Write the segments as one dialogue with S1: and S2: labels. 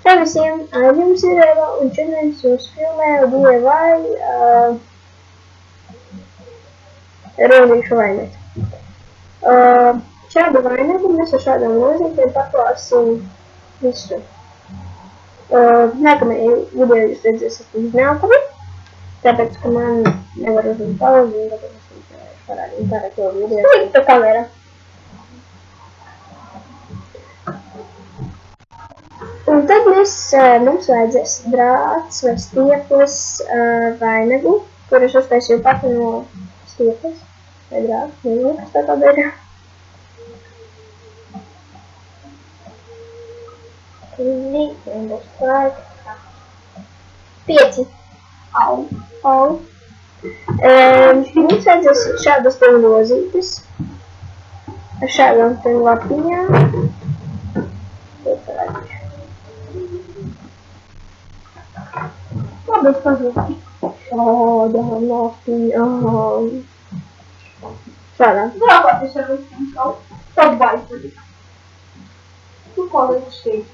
S1: Čau visiem! Jums ir Eva un šodien jums filmēju DIY rodīšu vainagu. Šādu vainagu mēs ar šādām nozīmēm paklāsim visu. Nākamajā video jūs redzēsiet iznākumu, tāpēc, ka man nevar uzlikt pauzi un tāpēc es jums parādīju pārējo video. Slikta kamera! Un tad mums vajadzēs drāts vai stieples vainagu, kur es uztaisīju pati no stieples vai drāts, nezinu, kas tā tāda ir. 5 aulu. Mums vajadzēs šādas te lozītes ar šādām te lapiņām. Labi, šādām lapiņām. Šādām.
S2: Grāpāt es ar visiem kaut. Tad baigi. Tu ko līdz šķīt?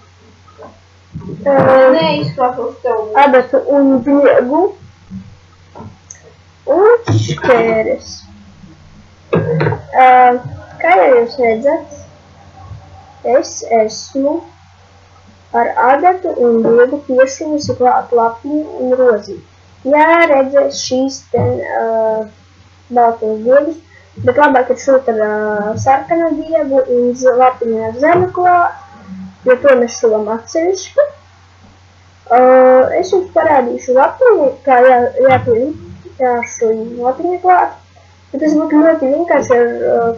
S2: Neizklātos tev.
S1: Adatu un diegu. Un šķēres. Kā jau jūs redzat, es esmu ar adatu un diegu piešuvusi klāt lapiņu un rozīti. Jā, redzēs šīs ten baltos diegus, bet labāk ir šūt ar sarkanu diegu un lapiņu ar zemu klāt, jo to mēs šuvam atsevišķi. Es jums parādīšu lapiņu, kā jāšuj lapiņu klāt, bet tas būtu ļoti vienkārši ar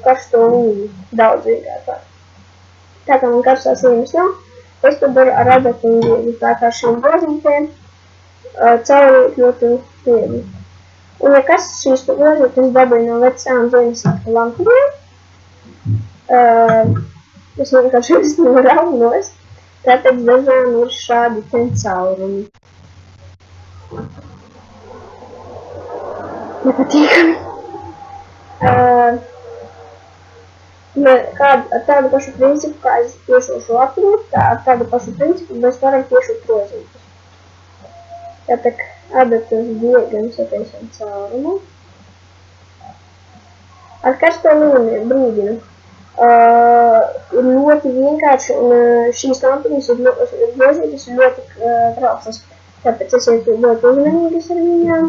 S1: karsto līniju, daudz vienkāršāk. Tā kā man karstās līnijas nav, es to daru ar adatu un diegu, tā kā šīm rozītēm caurīt ļoti viegli. Un ja kas šīs rozītes dabīju no vecām Ziemassvētku lampiņām, es vienkārši visu noraunu nost, tāpēc dažām ir šādi ten caurumi. Nepatīkami. Ar tādu pašu principu, kā es piešūšu lapiņu, ar tādu pašu principu mēs varam piešūt rozītes. Tātad adatas diegam sataisam caurumu. Ar karsto līniju brīdinu. Ir ļoti vienkārši un šīs lampiņas rozītes ir ļoti trauslas. Tāpēc esiet ļoti uzmanīgas ar viņām.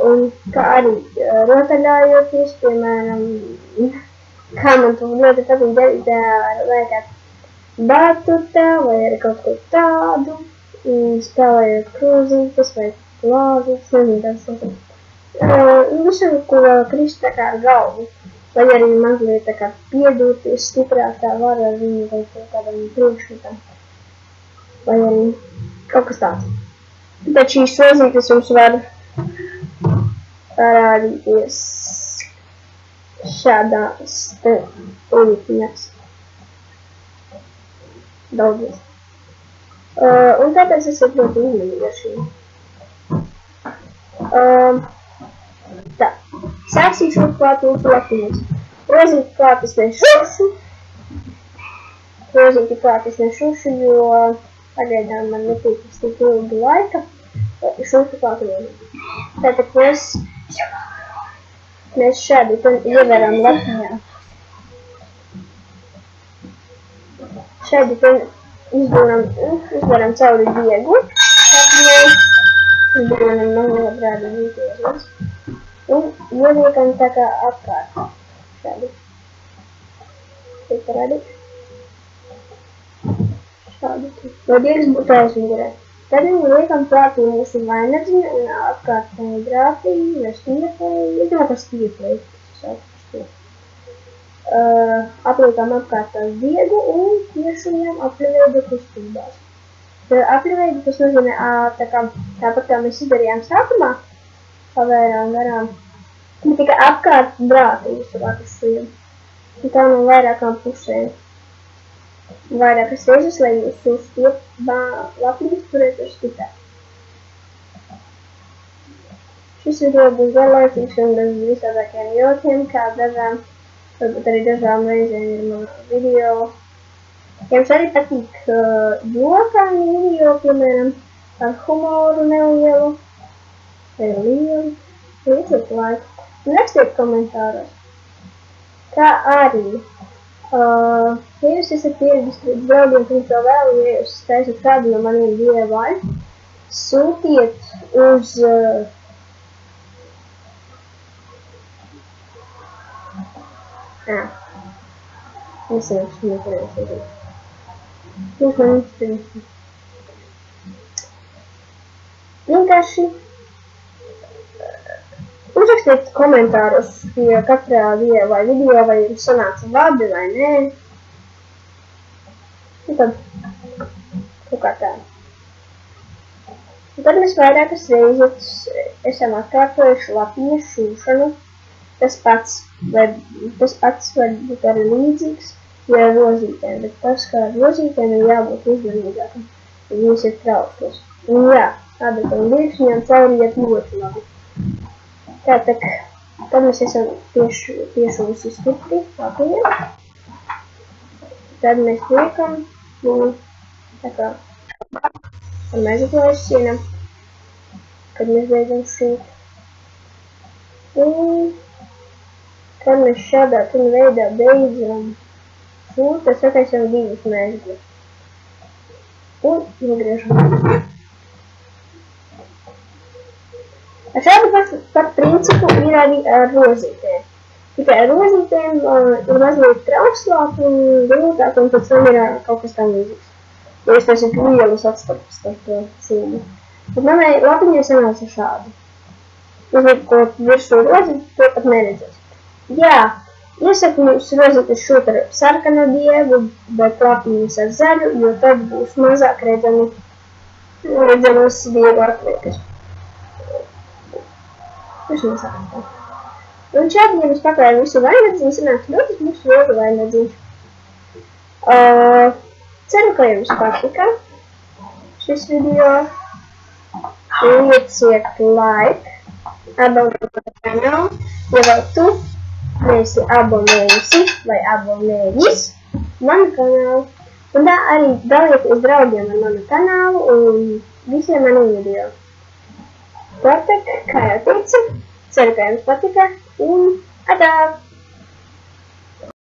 S1: Un kā arī rotaļājoties, piemēram, kā man to ļoti patīk darīt vai kā batutā vai arī kaut ko tādu, spēlējot krūzītes vai glāzītes, nezinu tāds. Visam, ko krist tā kā ar galvu, vai arī mazliet tā kā piedūties stiprāk tā var ar viņu vai kādam priekšmetam, vai arī kaut kas tāds. Bet šīs rozītes jums var parādīties šādās te līpiņās. Daudzies. Un tāpēc esat ļoti uzmanīgi ar šīm. Tā. Sāksīšu klāt mūsu lapiņas. Rozīti klāt es nešušu. Jo pagaidām man nepīkas tik ilgi laika. Šūšu klāt rozīti. Tātad mēs šādi ieveram lapiņā. Šādi izdaram cauri diegu lapiņai. Izdaram mazliet rādi vītiezos. Un ieliekam tā kā apkārt. Šādi. Tiek parādīt. Šādi. Lai diegas būtu aizmugurē. Tad viņi liekam klāt mūsu vainadziņu un apkārt grāfiju vai stiepleju. Es domāju, ka stiepleju. Apliekam apkārt tās diegu un piešujam apļuveidu kustībās. Apļuveidu tas nozīmē tāpat kā mēs izdarījām sākumā, pavērām garām, bet tikai apkārt drāti visu šujam. Un tā no vairākām pusēm. Vairākas reizes, lai jūsu lapiņas turētu stiprāk. Šis video būs garlaicīgs un bez visādākiem jokiem, kā dažām, varbūt arī dažām reizēm ir mans video Ja jums arī patīk jokaini video, piemēram, ar humoru nelielu, vai lielu, lieciet laiku. Un rakstiet komentāros. Kā arī, ja jūs esat ieradušies draugiem, pirms to vēl, ja jūs taisat kādu no maniem DIY, sūtiet uz nesenāks nepareizi arī. Jūs man izpildīt. Vienkārši uzrakstiet komentāros pie katrā video, vai jums sanāca labi vai nē. Un tad kaut kā tā. Un tad mēs vairākas reizes esam atkārtojuši lapiņu šūšanu. Tas pats var būt arī līdzīgs, ja ar rozītēm, bet tas, kā ar rozītēm, ir jābūt uzmanīgākam, ja viņas ir trauslas. Un jā, ābekam virkšņām cauriet ļoti labi. Tātad, tad mēs esam piešuvusi stipri lapiņiem. Tad mēs liekam viņu tā kā ar mezglojas sienam, kad mēs beidzam šūt. Un kad mēs šādā veidā beidzam šūt, tad sataisam divus mezglus. Un nogriežam. Ar šādu pat principu ir arī ar rozītēm. Tikai ar rozītēm ir mazliet trauslāk un grūtāk, un pēc tam ir kaut kas tam līdzīgs. Ja jūs taisat lielus atstarpus starp šūmu. Bet manai lapiņai sanāca šādi. Uzliekot virsū rozīt, to pat neredzēs. Jā, iesaku jums rozītes šūt ar sarkanu dievu, bet lapiņas ar zaļu, jo tad būs mazāk redzamas dievu atliekas. Tas nesākam tā. Un šādi, ja mēs paklājam visu vainadziņu, sanāks ļoti mūsu ļoti vainadziņš. Ceru, ka jums patika šis video. Lieciet like, abonēt kanālu, ja vēl tu neesi abonējusi vai abonējis manu kanālu. Un tā arī dalieties draugiem ar manu kanālu un visiem maniem video. Tātad, kā jau teicu, ceru, ka jums patika un atā!